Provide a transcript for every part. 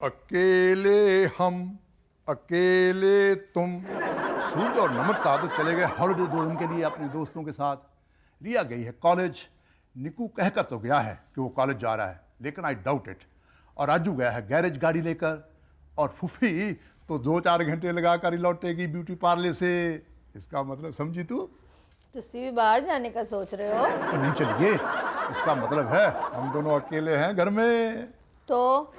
अकेले हम अकेले तुम। सूरज और नम्रता तो चले गए हॉलिडे 2 दिन के लिए अपने दोस्तों के साथ। रिया गई है कॉलेज। निकू कहकर तो गया है कि वो कॉलेज जा रहा है, लेकिन आई डाउट इट। और राजू गया है गैरेज गाड़ी लेकर। और फूफी तो 2-4 घंटे लगा कर ही लौटेगी ब्यूटी पार्लर से। इसका मतलब समझी तू? तुसी भी बाहर जाने का सोच रहे हो? तो नहीं चलिए, इसका मतलब है हम दोनों अकेले हैं घर में। तो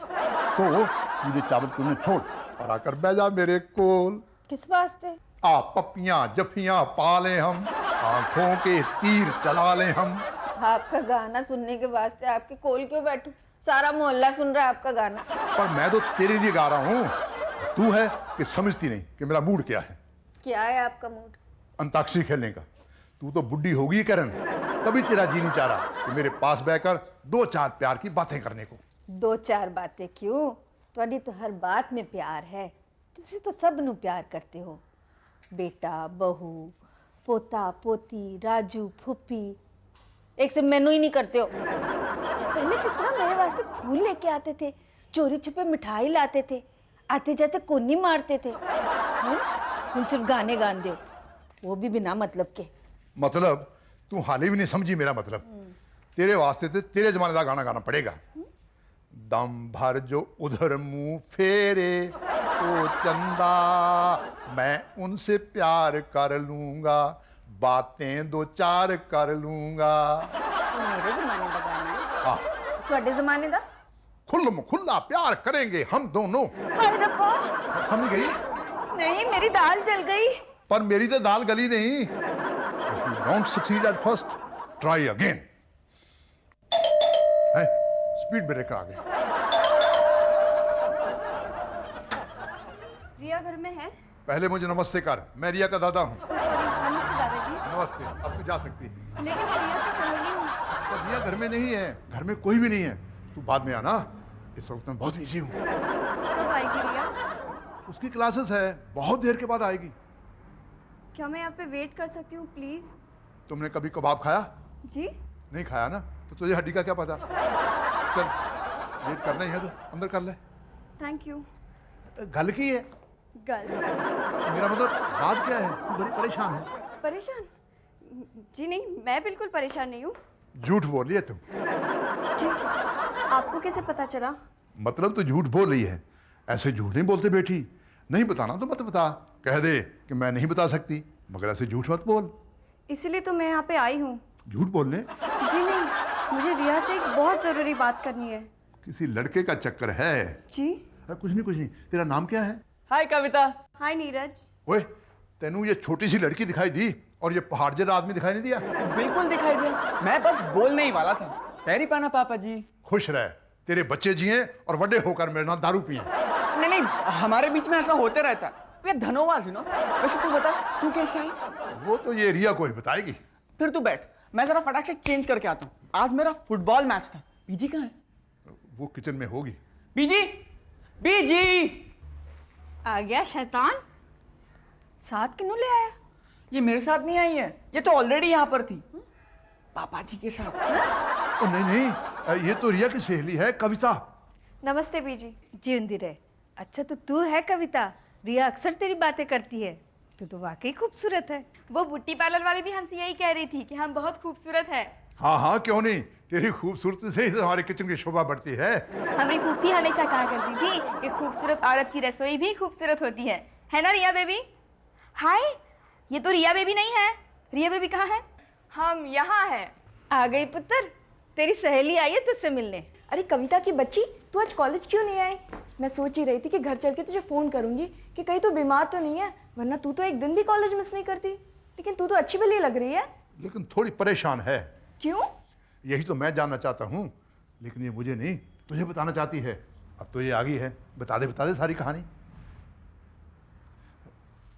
मुझे चावल तूने छोड़ और आकर बैठ जा मेरे कोल। किस वास्ते? पप्पियां जफियां पाले हम, आंखों के तीर चला ले हम। आपका गाना सुनने के वास्ते आपके कोल क्यों बैठूं? सारा मोहल्ला सुन रहा है आपका गाना। पर मैं तो तेरे लिए गा रहा हूँ। तू है कि समझती नहीं कि मेरा मूड क्या है। क्या है आपका मूड? अंताक्षरी खेलने का। तू तो बुढ़ी होगी करण, कभी तेरा जी नहीं चाह रहा कि मेरे पास बैठकर 2-4 प्यार की बातें करने को। 2-4 बातें क्यों? ਤੁਹਾਡੀ तो हर बात में प्यार है। तुसी तो सब नु प्यार करते हो। बेटा बहू पोता पोती राजू फूफी, एक से मैनू ही नहीं करते हो। पहले किस तरह मेरे वास्ते फूल लेके आते थे, चोरी छुपे मिठाई लाते थे, आते जाते कोनी मारते थे। हम सिर्फ गाने गान दो, वो भी बिना मतलब के। मतलब तू हाले भी नहीं समझी मेरा मतलब। तेरे वास्ते तो तेरे जमाने का गाना गाना पड़ेगा। दम भर जो उधर मुंह फेरे तो चंदा, मैं उनसे प्यार कर लूंगा, बातें 2-4 कर लूंगा। मेरे जमाने का गाना है? हाँ, ਤੁਹਾਡੇ जमाने का? खुल्लम खुल्ला प्यार करेंगे हम दोनों। हाय रब्बा! समझ गई? नहीं, मेरी दाल जल गई। पर मेरी तो दाल गली नहीं। If you don't succeed at first, try again. है, स्पीड ब्रेकर आ गया। रिया घर में है? पहले मुझे नमस्ते कर, मैं रिया का दादा हूँ। नमस्ते दादाजी। नमस्ते, अब तू जा सकती है। लेकिन मैं रिया की सहेली हूँ। पर रिया घर में नहीं है, घर में कोई भी नहीं है। तू बाद में आना, इस वक्त मैं बहुत बिजी हूँ। कब आएगी रिया? उसकी क्लासेस है, बहुत देर के बाद आएगी। क्या मैं यहाँ पे वेट कर सकती हूँ प्लीज? तुमने कभी कबाब खाया? जी? नहीं खाया ना, तो तुझे हड्डी का क्या पता। चल, वेट करना ही है तो अंदर कर ले। Thank you. गल की है? गल? मेरा मतलब बात क्या है? तू बड़ी परेशान है। परेशान? जी नहीं, मैं बिल्कुल परेशान नहीं हूँ। झूठ बोल रही है तुम। जी, आपको कैसे पता चला? मतलब तो झूठ बोल रही है। ऐसे झूठ नहीं बोलते बेटी। नहीं बताना तो मत बता, कह दे कि मैं नहीं बता सकती, मगर ऐसे झूठ मत बोल। इसीलिए तो मैं यहाँ पे आई हूँ। झूठ बोलने? जी नहीं, मुझे रिया से एक बहुत जरूरी बात करनी है। किसी लड़के का चक्कर है? जी? कुछ नहीं। तेरा नाम क्या है? हाय कविता। हाय नीरज। ओए, तेनू ये छोटी सी लड़की दिखाई दी और ये पहाड़ जैसा आदमी दिखाई नहीं दिया? बिल्कुल दिखाई दिया, मैं बस बोलने ही वाला था। पैरी पाना पापा जी। खुश रह, तेरे बच्चे जिए और बड़े होकर मेरे नाम दारू पिए। नहीं, हमारे बीच में ऐसा होते रहता है। ये धनोवाज है ना। वैसे तू बता, तू कैसे आई? वो तो ये रिया को ही बताएगी। फिर तू बैठ, मैं जरा फटाक से चेंज करके आता हूँ। आज मेरा फुटबॉल मैच था। बीजी कहाँ है? वो किचन में होगी। बीजी, बीजी! आ गया शैतान। साथ किन्नू ले आया? ये मेरे साथ नहीं आई है, ये तो ऑलरेडी यहाँ पर थी, पापा जी के साथ। ओ नहीं, ये तो रिया की सहेली है कविता। नमस्ते बीजी। जीवंदी रहे। अच्छा तो तू है कविता? रिया अक्सर तेरी बातें करती है। तू तो वाकई खूबसूरत है। वो बुट्टी पार्लर वाली भी हमसे यही कह रही थी कि हम बहुत खूबसूरत हैं। हाँ, क्यों नहीं। तेरी खूबसूरती से ही तो हमारे किचन की शोभा बढ़ती है। हमारी फूफी हमेशा कहा करती थी कि खूबसूरत औरत की रसोई भी खूबसूरत होती है ना रिया बेबी? हाय, ये तो रिया बेबी नहीं है। रिया बेबी कहाँ है? हम यहाँ हैं। आ गई पुत्र, तेरी सहेली आई है तुझसे मिलने। अरे कविता की बच्ची, तू आज कॉलेज क्यों नहीं आई? मैं सोच ही रही थी कि घर चल के तुझे फोन करूंगी कि कहीं तू बीमार तो नहीं है, वरना तू तो एक दिन भी कॉलेज मिस नहीं करती। लेकिन तू तो अच्छी भली लग रही है। लेकिन थोड़ी परेशान है। क्यों? यही तो मैं जानना चाहता हूँ, लेकिन ये मुझे नहीं तुझे बताना चाहती है। अब तो ये आ गई है, बता दे सारी कहानी।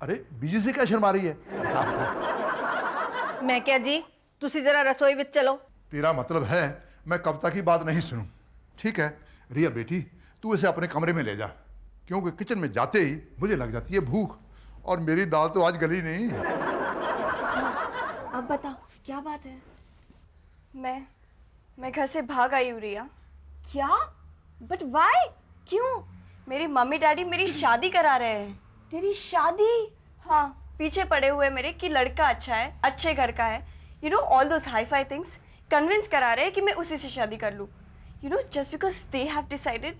अरे बीजी से क्या शर्मा रही है? बता। मैं क्या जी, तुसी जरा रसोई में चलो। तेरा मतलब है मैं कविता की बात नहीं सुनूं? ठीक है रिया बेटी, तू इसे अपने कमरे में ले जा, क्योंकि किचन में जाते ही मुझे लग जाती है भूख, और मेरी दाल तो आज गली नहीं। अब बताओ क्या बात है? मैं घर से भाग आई हूँ रिया। क्या? But why? क्यों? मेरी मम्मी डैडी मेरी शादी करा रहे हैं। तेरी शादी? हाँ, पीछे पड़े हुए मेरे कि लड़का अच्छा है, अच्छे घर का है, you know all those hi fi things, convince करा रहे हैं कि मैं उसी से शादी कर लूँ, you know just because they have decided.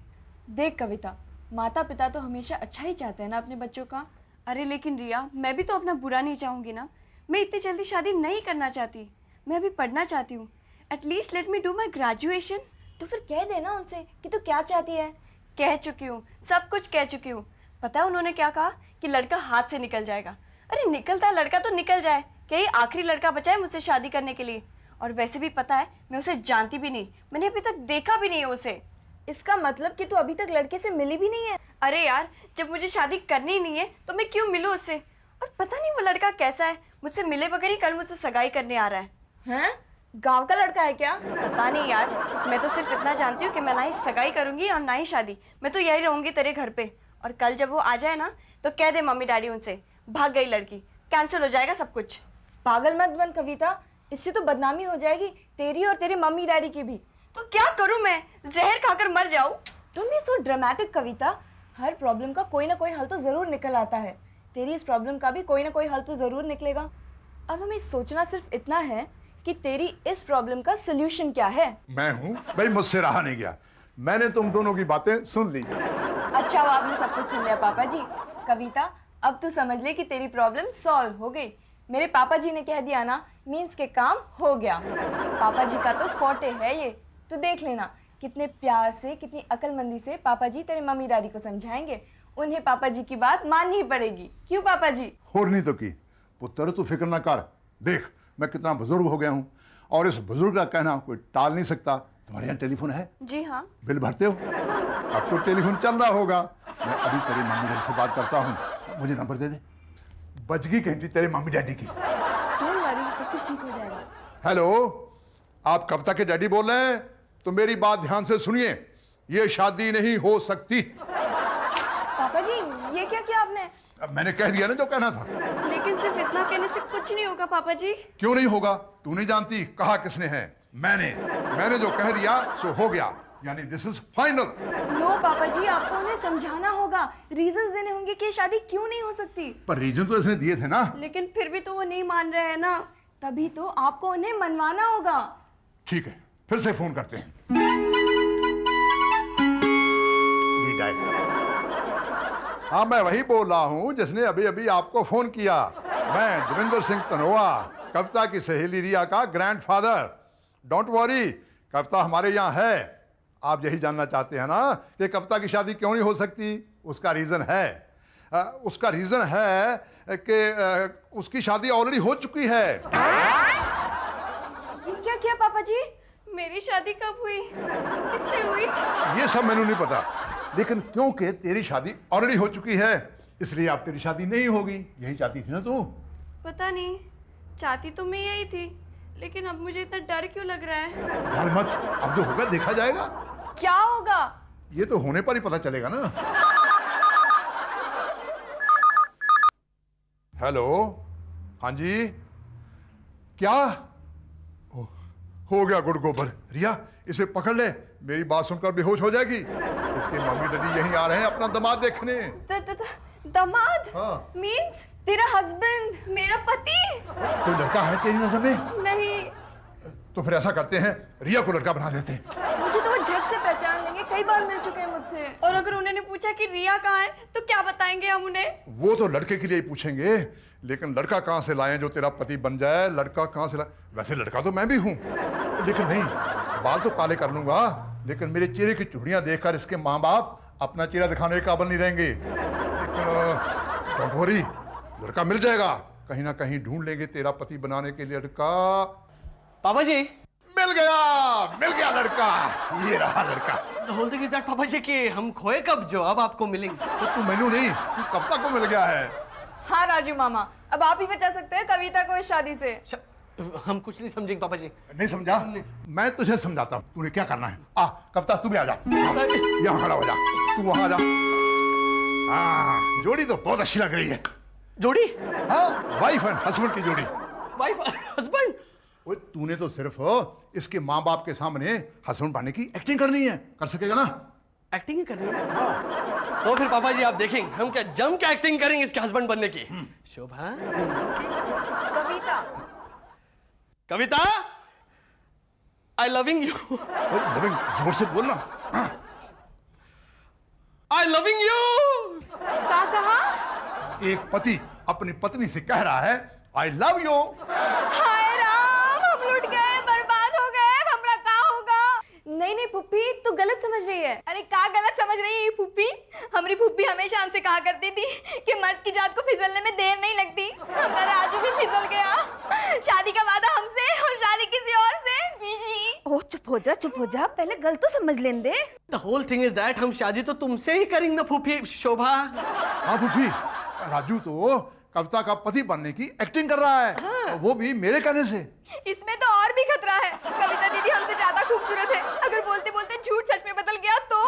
देख कविता, माता पिता तो हमेशा अच्छा ही चाहते हैं ना अपने बच्चों का। अरे लेकिन रिया, मैं भी तो अपना बुरा नहीं चाहूँगी ना। मैं इतनी जल्दी शादी नहीं करना चाहती, मैं अभी पढ़ना चाहती हूँ। At least let me do my graduation. तो फिर कह देना उनसे कि तू क्या चाहती है। कह चुकी हूँ, सब कुछ कह चुकी हूँ। पता है उन्होंने क्या कहा? कि लड़का हाथ से निकल जाएगा। अरे निकलता है लड़का तो निकल जाए, क्या ये आखिरी लड़का बचा है मुझसे शादी करने के लिए? और वैसे भी पता है मैं उसे जानती भी नहीं, मैंने अभी तक देखा भी नहीं है उसे। इसका मतलब कि तू अभी तक लड़के से मिली भी नहीं है? अरे यार, जब मुझे शादी करनी ही नहीं है तो मैं क्यों मिलूँ उससे? और पता नहीं वो लड़का कैसा है, मुझसे मिले बगैर ही कल मुझसे सगाई करने आ रहा है। हैं? गांव का लड़का है क्या? पता नहीं यार, मैं तो सिर्फ इतना जानती हूँ कि मैं ना ही सगाई करूंगी और ना ही शादी। मैं तो यही रहूंगी तेरे घर पे। और कल जब वो आ जाए ना तो कह दे मम्मी डैडी उनसे भाग गई लड़की, कैंसिल हो जाएगा सब कुछ। पागल मत बन कविता, इससे तो बदनामी हो जाएगी तेरी और तेरे मम्मी डैडी की भी। तो क्या करूं मैं, जहर खाकर मर जाऊं? Don't be so dramatic Kavita, her problem का कोई ना कोई हल तो जरूर निकल आता है। तेरी इस प्रॉब्लम का भी कोई ना कोई हल तो जरूर निकलेगा। अब हमें सोचना सिर्फ इतना है कि तेरी इस प्रॉब्लम का सोल्यूशन क्या है। मैं हूं भाई, मुझसे रहा नहीं गया, मैंने तुम दोनों की बातें सुन ली। अच्छा, वो आपने सब कुछ सुन लिया पापा जी। कविता, अब तू समझ ले कि तेरी प्रॉब्लम सॉल्व हो गई। मेरे पापा जी ने कह दिया ना, मीन्स के काम हो गया। पापा जी का तो फोर्टे है ये। तू देख लेना कितने प्यार से, कितनी अक्लमंदी से पापा जी तेरे मम्मी डैडी को समझाएंगे। उन्हें पापा जी की बात माननी ही पड़ेगी। क्यों पापा जी? और नहीं तो की पुत्र, तू फिक्र ना कर। देख मैं कितना बुजुर्ग हो गया हूं और इस बुजुर्ग का कहना कोई टाल नहीं सकता। तुम्हारे यहाँ टेलीफोन है? जी हाँ। बिल भरते हो? अब तो टेलीफोन चल रहा होगा। मैं अभी तेरे मम्मी डैडी से बात करता हूँ, मुझे नंबर दे दे। बच गई घंटी तेरे मम्मी डैडी की। डोंट वरी, सब कुछ ठीक हो जाएगा। हेलो, आप कविता के डैडी बोल रहे हैं? तो मेरी बात ध्यान से सुनिए, ये शादी नहीं हो सकती। पापा जी, ये क्या किया आपने? अब मैंने कह दिया ना जो कहना था। लेकिन सिर्फ इतना कहने से कुछ नहीं होगा पापा जी। क्यों नहीं होगा? तू नहीं जानती, कहा किसने है? मैंने जो कह दिया सो हो गया, यानी दिस इज फाइनल। नो पापा जी, आपको उन्हें समझाना होगा, रीजंस देने होंगे कि ये शादी क्यों नहीं हो सकती। पर रीजन तो इसने दिए थे ना। लेकिन फिर भी तो वो नहीं मान रहे हैं ना। तभी तो आपको उन्हें मनवाना होगा। ठीक है, फिर से फोन करते हैं। हाँ, मैं वही बोल रहा हूँ जिसने अभी अभी आपको फोन किया। मैं देवेंद्र सिंह तनोआ, कविता की सहेली रिया का ग्रैंडफादर। डोंट वरी, कविता हमारे यहाँ है। आप यही जानना चाहते हैं ना कि कविता की शादी क्यों नहीं हो सकती? उसका रीजन है, उसका रीजन है कि उसकी शादी ऑलरेडी हो चुकी है। ये क्या किया पापा जी? मेरी शादी कब हुई, किससे हुई? ये सब मैंने नहीं पता, लेकिन क्योंकि तेरी शादी ऑलरेडी हो चुकी है इसलिए अब तेरी शादी नहीं होगी। यही चाहती थी ना तू? पता नहीं, चाहती तो मैं यही थी, लेकिन अब मुझे इतना डर क्यों लग रहा है? डर मत, अब जो होगा देखा जाएगा। क्या होगा? ये तो होने पर ही पता चलेगा ना। हेलो, हाँ जी, क्या हो गया? गुड़ गोबर। रिया, इसे पकड़ ले, मेरी बात सुनकर बेहोश हो जाएगी। इसके मम्मी डैडी यहीं आ रहे हैं अपना दामाद देखने। दामाद? हाँ। मीन्स तेरा हस्बैंड? मेरा पति? कोई लड़का है तेरी नजर में? नहीं। तो फिर ऐसा करते हैं, रिया को लड़का बना देते हैं। मुझे तो वो झट से पहचान लेंगे, कई बार मिल चुके हैं मुझसे। और अगर उन्होंने पूछा कि रिया कहाँ है तो क्या बताएंगे हम उन्हें? वो तो लड़के के लिए ही पूछेंगे, लेकिन लड़का कहाँ से लाएं जो तेरा पति बन जाए? लड़का कहाँ से लाएं? वैसे लड़का तो मैं भी हूँ, लेकिन नहीं, बाल तो काले कर लूंगा, लेकिन मेरे चेहरे की चुड़ियां देखकर इसके माँ बाप अपना चेहरा दिखाने के काबिल नहीं रहेंगे। लेकिन डोंट वरी, लड़का मिल जाएगा, कहीं ना कहीं ढूंढ लेंगे तेरा पति बनाने के लिए लड़का। पापा जी, मिल गया लड़का, ये रहा लड़का। the whole thing is that पापा जी कि हम खोए कब जो अब आपको मिलेंगे। तो तू मैनू नहीं, तू कविता को मिल गया है। हाँ राजू मामा, अब आप ही बचा सकते हैं कविता को इस शादी से। हम कुछ नहीं समझेंगे पापा जी। नहीं समझा? मैं तुझे समझाता हूँ, तूने क्या करना है। आ कविता, तू भी आ जा, यहाँ खड़ा हो जा, तू वहां आ जा। हाँ, जोड़ी तो बहुत अच्छी लग रही है। जोड़ी? हाँ, वाइफ एंड हस्बैंड की जोड़ी। Wife husband? वो तूने तो सिर्फ इसके माँ बाप के सामने हस्बैंड बनने की एक्टिंग करनी है, कर सकेगा ना? एक्टिंग ही करनी है। तो फिर पापा जी आप देखेंगे हम क्या जम के एक्टिंग करेंगे इसके हस्बैंड बनने की। शोभा, कविता, कविता, आई लविंग यू, लविंग, जोर से बोलना। आई लविंग यू। क्या कहा? एक पति अपनी पत्नी से कह रहा है आई लव यू। हाय राम, हम लुट गए, बर्बाद हो गए, हमरा क्या होगा? नहीं नहीं पुप्पी, तू गलत समझ रही है। अरे क्या गलत समझ रही है ये फूफी? हमारी फूफी हमेशा हमसे कहा करती थी कि मर्द की जात को फिसलने में देर नहीं लगती। हमारा राजू भी फिसल गया। शादी का वादा हमसे और शादी किसी और से। बीजी, ओ चुप हो जा, पहले गल तो समझ लेने दे। The whole thing is that हम शादी तो तुमसे ही करेंगे ना फूफी। शोभा, हाँ फूफी, राजू तो कविता का पति बनने की एक्टिंग कर रहा है, वो भी मेरे कहने से। इसमें तो और भी खतरा है। कविता दीदी हमसे ज्यादा खूबसूरत है। अगर बोलते बोलते झूठ सच में बदल गया तो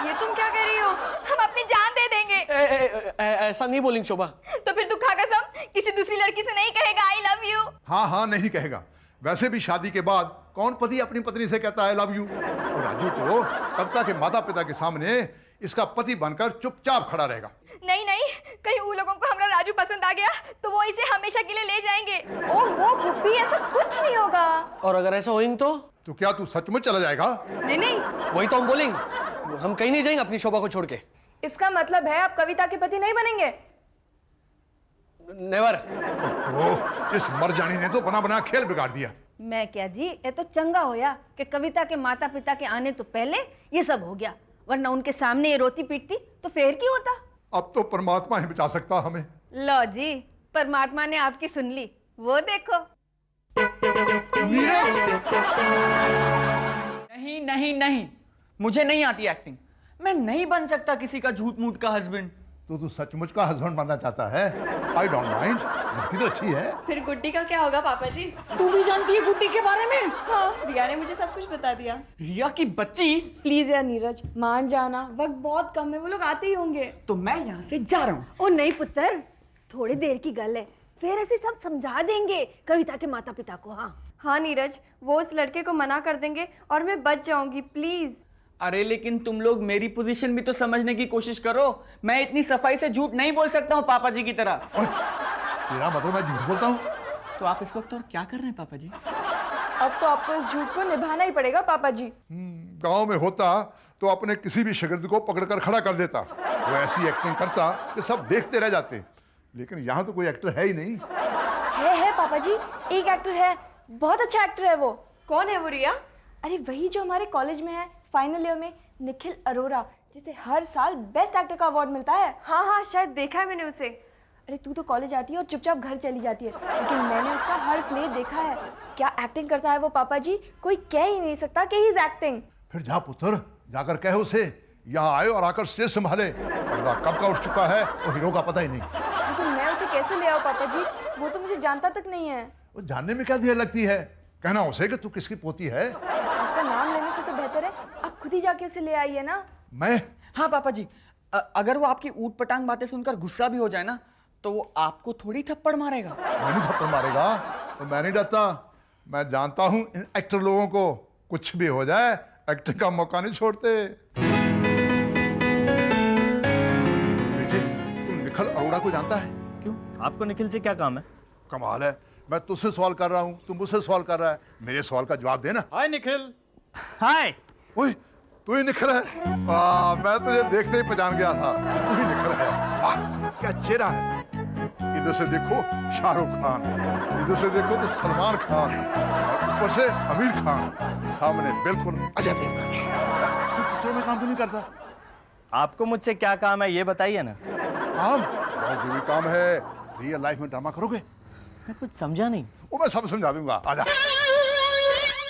ये तुम क्या कह रही हो? हम अपनी जान दे देंगे। ऐसा नहीं बोलेंगे शोभा। तो फिर तू खा कसम किसी दूसरी लड़की से नहीं कहेगा आई लव यू? हाँ हाँ नहीं कहेगा। वैसे भी शादी के बाद कौन पति अपनी पत्नी से कहता है लव यू। और राजू तो कविता के माता पिता के सामने इसका पति बनकर चुपचाप खड़ा रहेगा। नहीं नहीं, कहीं उन लोगों को हमारा राजू पसंद आ गया तो वो इसे हमेशा के लिए ले जाएंगे। ओहो पुप्पी, ऐसा कुछ नहीं होगा। और अगर ऐसा होएंगे तो क्या तू सचमुच चला जाएगा? नहीं नहीं, वही तो हम बोलेंगे। हम कहीं नहीं जाएंगे अपनी शोभा को छोड़ के। इसका मतलब है आप कविता के पति नहीं बनेंगे। नेवर। ओह, इस मरजानी ने तो बना बना खेल बिगाड़ दिया। मैं क्या जी, ये तो चंगा होया कि कविता के माता पिता के आने तो पहले ये सब हो गया, वरना उनके सामने ये रोती पीटती तो फिर क्या होता। अब तो परमात्मा ही बचा सकता हमें। लो जी, परमात्मा ने आपकी सुन ली, वो देखो। नहीं नहीं नहीं, मुझे नहीं आती एक्टिंग। मैं नहीं बन सकता किसी का झूठ मूठ का हस्बैंड। तो तू सचमुच का हस्बैंड बनना चाहता है? आई डोंट माइंड, लड़की तो अच्छी है। फिर गुड्डी का क्या होगा पापा जी? तू भी जानती है गुड्डी के बारे में? हाँ, रिया ने मुझे सब कुछ बता दिया। रिया की बच्ची। प्लीज यार नीरज, मान जाना, वक्त बहुत कम है, वो लोग आते ही होंगे। तो मैं यहाँ से जा रहा हूँ। ओ नहीं पुत्र, थोड़ी देर की गल है, फिर ऐसे सब समझा देंगे कविता के माता पिता को। हाँ नीरज, वो उस लड़के को मना कर देंगे और मैं बच जाऊंगी, प्लीज। अरे लेकिन तुम लोग मेरी पोजीशन भी तो समझने की कोशिश करो। मैं इतनी सफाई से झूठ नहीं बोल सकता हूँ पापा जी की तरह। ओए, तेरा मतलब मैं झूठ बोलता हूँ? तो आप इस वक्त और क्या कर रहे हैं पापा जी? अब तो आपको इस झूठ को निभाना ही पड़ेगा पापा जी। गांव में होता तो अपने किसी भी शागिर्द को पकड़कर खड़ा कर देता, वो ऐसी एक्टिंग करता कि सब देखते रह जाते। लेकिन यहाँ तो कोई एक्टर है ही नहीं। है पापा जी, एक एक्टर है, बहुत अच्छा एक्टर है वो। कौन है वो रिया? अरे वही जो हमारे कॉलेज में है, फाइनल ईयर में, निखिल अरोरा, जिसे हर साल बेस्ट एक्टर का अवार्ड मिलता है। हाँ हाँ, शायद देखा है मैंने उसे। अरे तू तो कॉलेज आती है और चुपचाप घर चली जाती है, लेकिन मैंने उसका हर प्ले देखा है। क्या एक्टिंग करता है वो पापा जी, कोई कह ही नहीं सकता कि ही इज एक्टिंग। फिर जा पुत्र, जाकर कहे उसे यहाँ आए और आकर स्टेज संभाले। पर्दा कब का उठ चुका है वो हीरो का पता ही नहीं। लेकिन मैं उसे कैसे ले आऊँ पापा जी, वो तो मुझे जानता तक नहीं है। वो जानने में क्या देर लगती है, कहना उसे कि तू किसकी पोती है। आपका नाम लेने से तो बेहतर है आप खुद ही जाके उसे ले आइए ना। मैं? हाँ पापा जी, अगर वो आपकी ऊट पटांग बातें सुनकर गुस्सा भी हो जाए ना, तो वो आपको थोड़ी थप्पड़ मारेगा। मैंने थप्पड़ मारेगा तो मैं नहीं डरता। मैं जानता हूँ इन एक्टर लोगों को, कुछ भी हो जाए एक्टिंग का मौका नहीं छोड़ते। बेटे, तू निखिल अरोड़ा को जानता है? क्यों, आपको निखिल से क्या काम है? कमाल है, मैं तुझसे सवाल कर रहा हूँ, तू मुझसे सवाल कर रहा है। मेरे सवाल का जवाब देना। हाय निखिल। हाय। ओए, तू ही निखिल है? मैं तुझे देखते ही पहचान गया था, तू ही निखिल है। वाह, क्या चेहरा है। इधर से देखो शाहरुख खान, इधर से देखो तो सलमान खान, और ऊपर से आमिर खान, सामने बिल्कुल अजय देवगन। तू पिक्चर में काम क्यों नहीं करता? आपको मुझसे क्या काम है ये बताइए ना। काम? बहुत जरूरी काम है। रियल लाइफ में ड्रामा करोगे? मैं कुछ समझा नहीं। वो मैं सब समझा दूंगा, आजा।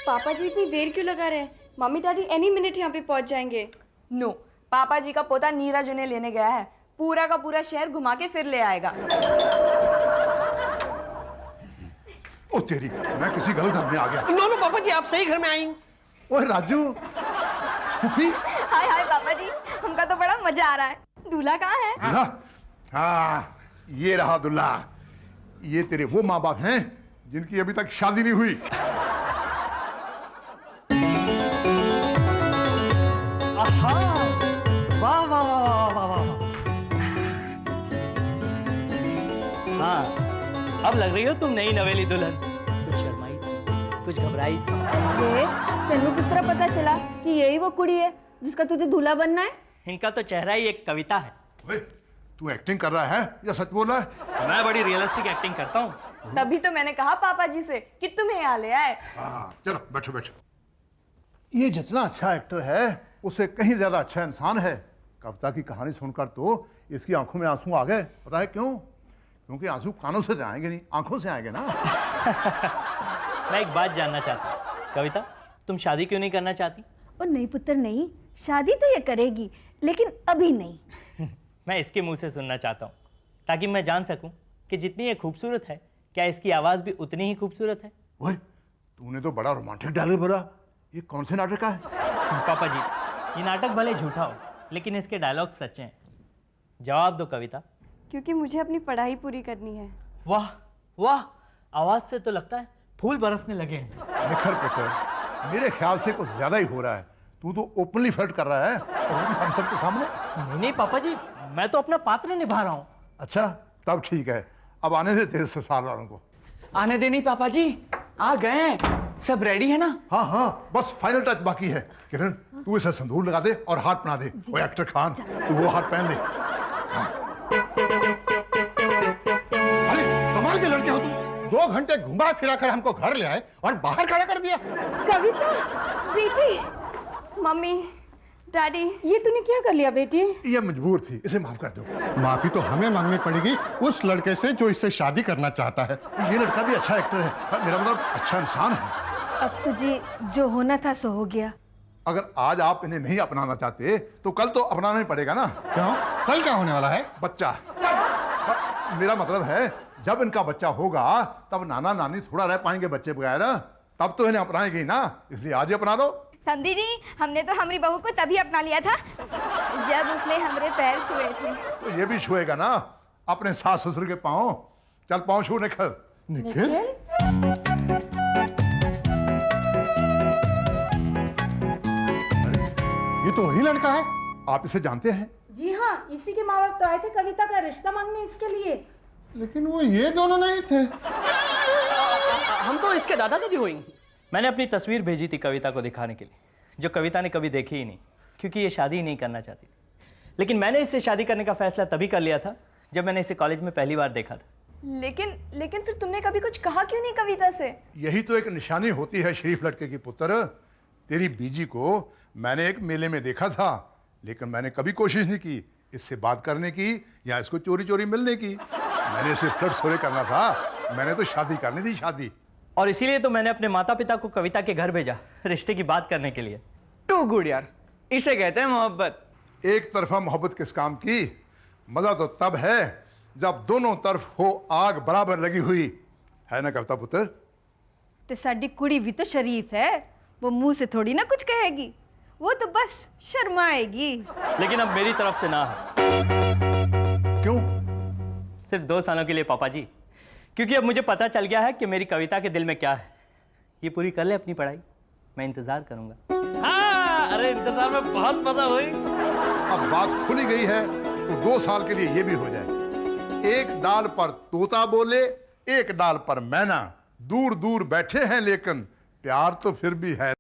पापा जी इतनी देर क्यों लगा रहे हैं? मम्मी डैडी एनी मिनट यहाँ पे पहुंच जाएंगे। नो, पापा जी का पोता नीरज उन्हें लेने गया है, पूरा का पूरा शहर घुमा के फिर ले आएगा। ओ तेरी, मैं किसी गलत घर में आ गया। नो नो पापा जी, आप सही घर में आएंगे। ओए राजू, फूफी, हाय हाय पापा जी, हमका तो बड़ा मजा आ रहा है। दूल्हा कहाँ है? दूल्हा? हाँ, ये रहा दूल्हा। ये तेरे वो माँ बाप हैं जिनकी अभी तक शादी नहीं हुई। आहा, हाँ, अब लग रही हो तुम नई नवेली दुल्हन। कुछ शर्माई सी, कुछ घबराई सी। ये तेनू किस तरह पता चला कि यही वो कुड़ी है जिसका तुझे दूल्हा बनना है? इनका तो चेहरा ही एक कविता है। ओए, तू एक्टिंग कर रहा है या सच बोल रहा है? मैं बड़ी रियलिस्टिक एक्टिंग करता हूँ। तभी तो मैंने कहा पापा जी से कि तुम्हें यहाँ ले आए। हाँ, चलो बैठो बैठो। ये जितना अच्छा एक्टर है उससे कहीं ज्यादा अच्छा इंसान है। कविता की कहानी सुनकर तो इसकी आंखों में आंसू आ गए। पता है क्यों? क्योंकि आंसू कानों से आएंगे नहीं, आंखों से आएंगे ना। मैं एक बात जानना चाहता हूँ, कविता तुम शादी क्यों नहीं करना चाहती? और नहीं पुत्र नहीं, शादी तो ये करेगी लेकिन अभी नहीं। मैं इसके मुंह से सुनना चाहता हूँ ताकि मैं जान सकूं कि जितनी ये खूबसूरत है, क्या इसकी आवाज़ भी उतनी ही खूबसूरत है? ओए, तूने तो बड़ा रोमांटिक डायलॉग बोला। ये कौन से नाटक का है? पापा जी, ये नाटक भले झूठा हो लेकिन इसके डायलॉग सच्चे हैं। जवाब दो कविता। क्योंकि मुझे अपनी पढ़ाई पूरी करनी है। वाह वाह, आवाज़ से तो लगता है फूल बरसने लगे हैं। निखर पुत्र, मेरे ख्याल से कुछ ज्यादा ही हो रहा है। तू तो ओपनली फ्लर्ट कर रहा है और वो भी हम सबके सामने। नहीं पापा जी, मैं तो अपना पात्र निभा रहा हूँ। अच्छा, तब ठीक है। अब आने दे तेरे ससुराल वालों को। आने दे नहीं पापा जी, आ गए हैं। सब रेडी है ना? हाँ हाँ, बस फाइनल टच बाकी है। किरण, तू इसे संदूर लगा दे और हाथ पहना दे। वो एक्टर खान, तू वो हाथ पहन ले। हाँ। अरे कमाल के लड़के हो तुम। 2 घंटे घुमा फिरा कर हमको घर ले आए और बाहर खड़ा कर दिया। कविता बेटी, मम्मी, डैडी, ये तूने क्या कर लिया बेटी? ये मजबूर थी, इसे माफ कर दो। माफी तो हमें मांगनी पड़ेगी उस लड़के से जो इससे शादी करना चाहता है। ये लड़का भी अच्छा एक्टर है, मेरा मतलब अच्छा इंसान है। अब तुझे जो होना था सो हो गया। अगर आज आप इन्हें नहीं अपनाना चाहते तो कल तो अपनाना ही पड़ेगा ना। क्यों? कल क्या होने वाला है? बच्चा। मेरा मतलब है जब इनका बच्चा होगा तब नाना नानी थोड़ा रह पाएंगे बच्चे बगैर। तब तो इन्हें अपनाएंगे ही ना, इसलिए आज ही अपना दो। समझी जी, हमने तो हमारी बहू को तभी अपना लिया था जब उसने हमारे पैर छुए थे। तो ये भी छुएगा ना अपने सास ससुर के पाँव। चल पाँव छू निखिल। निखिल? ये तो वही लड़का है। आप इसे जानते हैं? जी हाँ, इसी के माँ बाप तो आए थे कविता का रिश्ता मांगने इसके लिए। लेकिन वो ये दोनों नहीं थे। हम तो इसके दादा दादी होंगे। मैंने अपनी तस्वीर भेजी थी कविता को दिखाने के लिए, जो कविता ने कभी देखी ही नहीं, क्योंकि ये शादी ही नहीं करना चाहती थी। लेकिन मैंने इससे शादी करने का फैसला तभी कर लिया था जब मैंने इसे कॉलेज में पहली बार देखा था। लेकिन फिर तुमने कभी कुछ कहा क्यों नहीं कविता से? यही तो एक निशानी होती है शरीफ लड़के की पुत्र। तेरी बीजी को मैंने एक मेले में देखा था, लेकिन मैंने कभी कोशिश नहीं की इससे बात करने की या इसको चोरी चोरी मिलने की। मैंने इसे फ्लर्ट थोड़े करना था, मैंने तो शादी करनी थी, शादी। और इसीलिए तो मैंने अपने माता पिता को कविता के घर भेजा रिश्ते की बात करने के लिए। टू गुड यार, इसे कहते हैं मोहब्बत। एक तरफा मोहब्बत किस काम की? मजा तो तब है जब दोनों तरफ हो आग बराबर लगी हुई है ना कविता पुत्र? तो साडी कुड़ी भी तो शरीफ है, वो मुंह से थोड़ी ना कुछ कहेगी, वो तो बस शर्माएगी। लेकिन अब मेरी तरफ से ना है। क्यों? सिर्फ 2 सालों के लिए पापा जी, क्योंकि अब मुझे पता चल गया है कि मेरी कविता के दिल में क्या है। ये पूरी कर ले अपनी पढ़ाई, मैं इंतजार करूंगा। हाँ, अरे इंतजार में बहुत मजा हुई। अब बात खुली गई है तो 2 साल के लिए ये भी हो जाए। एक डाल पर तोता बोले, एक डाल पर मैना, दूर दूर बैठे हैं लेकिन प्यार तो फिर भी है